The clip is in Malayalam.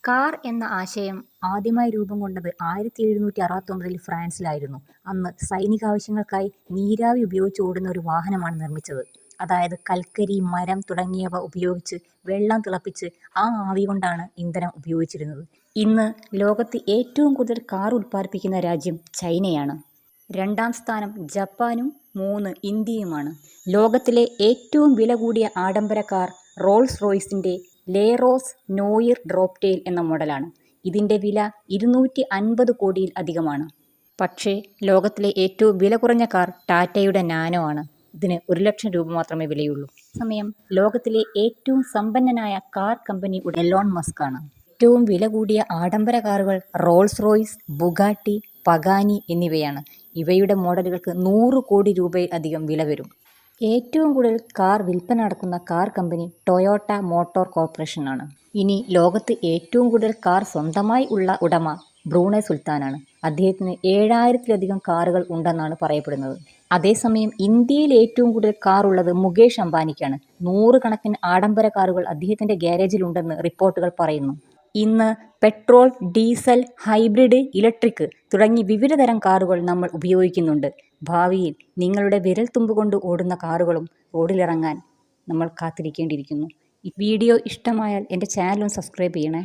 കാർ എന്ന ആശയം ആദ്യമായി രൂപം കൊണ്ടത് 1769-ൽ ഫ്രാൻസിലായിരുന്നു. അന്ന് സൈനികാവശ്യങ്ങൾക്കായി നീരാവി ഉപയോഗിച്ച് ഓടുന്ന ഒരു വാഹനമാണ് നിർമ്മിച്ചത്. അതായത് കൽക്കരി, മരം തുടങ്ങിയവ ഉപയോഗിച്ച് വെള്ളം തിളപ്പിച്ച് ആ ആവി കൊണ്ടാണ് ഇന്ധനം ഉപയോഗിച്ചിരുന്നത്. ഇന്ന് ലോകത്ത് ഏറ്റവും കൂടുതൽ കാർ ഉൽപ്പാദിപ്പിക്കുന്ന രാജ്യം ചൈനയാണ്. രണ്ടാം സ്ഥാനം ജപ്പാനും 3 ഇന്ത്യയുമാണ്. ലോകത്തിലെ ഏറ്റവും വില കൂടിയ ആഡംബര കാർ റോൾസ് റോയ്സിന്റെ ലേറോസ് നോയിർ ഡ്രോപ്ടെയിൽ എന്ന മോഡലാണ്. ഇതിന്റെ വില 250 കോടിയിൽ അധികമാണ്. പക്ഷേ ലോകത്തിലെ ഏറ്റവും വില കുറഞ്ഞ കാർ ടാറ്റയുടെ നാനോ ആണ്. ഇതിന് 1 ലക്ഷം രൂപ മാത്രമേ വിലയുള്ളൂ. സമയം ലോകത്തിലെ ഏറ്റവും സമ്പന്നനായ കാർ കമ്പനി എലോൺ മസ്ക് ആണ്. ഏറ്റവും വില കൂടിയ ആഡംബര കാറുകൾ റോൾസ് റോയ്സ്, ബുഗാട്ടി, പഗാനി എന്നിവയാണ്. ഇവയുടെ മോഡലുകൾക്ക് 100 കോടി രൂപയിൽ അധികം വില വരും. ഏറ്റവും കൂടുതൽ കാർ വിൽപ്പന നടക്കുന്ന car company Toyota motor corporation ആണ്. ഇനി ലോകത്ത് ഏറ്റവും കൂടുതൽ കാർ സ്വന്തമായി ഉള്ള ഉടമ ബ്രൂണൈ സുൽത്താനാണ്. അദ്ദേഹത്തിന് 7000-ലധികം കാറുകൾ ഉണ്ടെന്നാണ് പറയപ്പെടുന്നത്. അതേസമയം ഇന്ത്യയിൽ ഏറ്റവും കൂടുതൽ കാർ ഉള്ളത് മുകേഷ് അംബാനിക്കാണ്. 100 കണക്കിന് ആഡംബര കാറുകൾ അദ്ദേഹത്തിന്റെ ഗാരേജിൽ ഉണ്ടെന്ന് റിപ്പോർട്ടുകൾ പറയുന്നു. ഇന്ന് പെട്രോൾ, ഡീസൽ, ഹൈബ്രിഡ്, ഇലക്ട്രിക് തുടങ്ങി വിവിധ തരം കാറുകൾ നമ്മൾ ഉപയോഗിക്കുന്നുണ്ട്. ഭാവിയിൽ നിങ്ങളുടെ വിരൽത്തുമ്പ് കൊണ്ട് ഓടുന്ന കാറുകളും റോഡിലിറങ്ങാൻ നമ്മൾ കാത്തിരിക്കേണ്ടിയിരിക്കുന്നു. ഈ വീഡിയോ ഇഷ്ടമായാൽ എൻ്റെ ചാനൽ ഒന്ന് സബ്സ്ക്രൈബ് ചെയ്യണേ.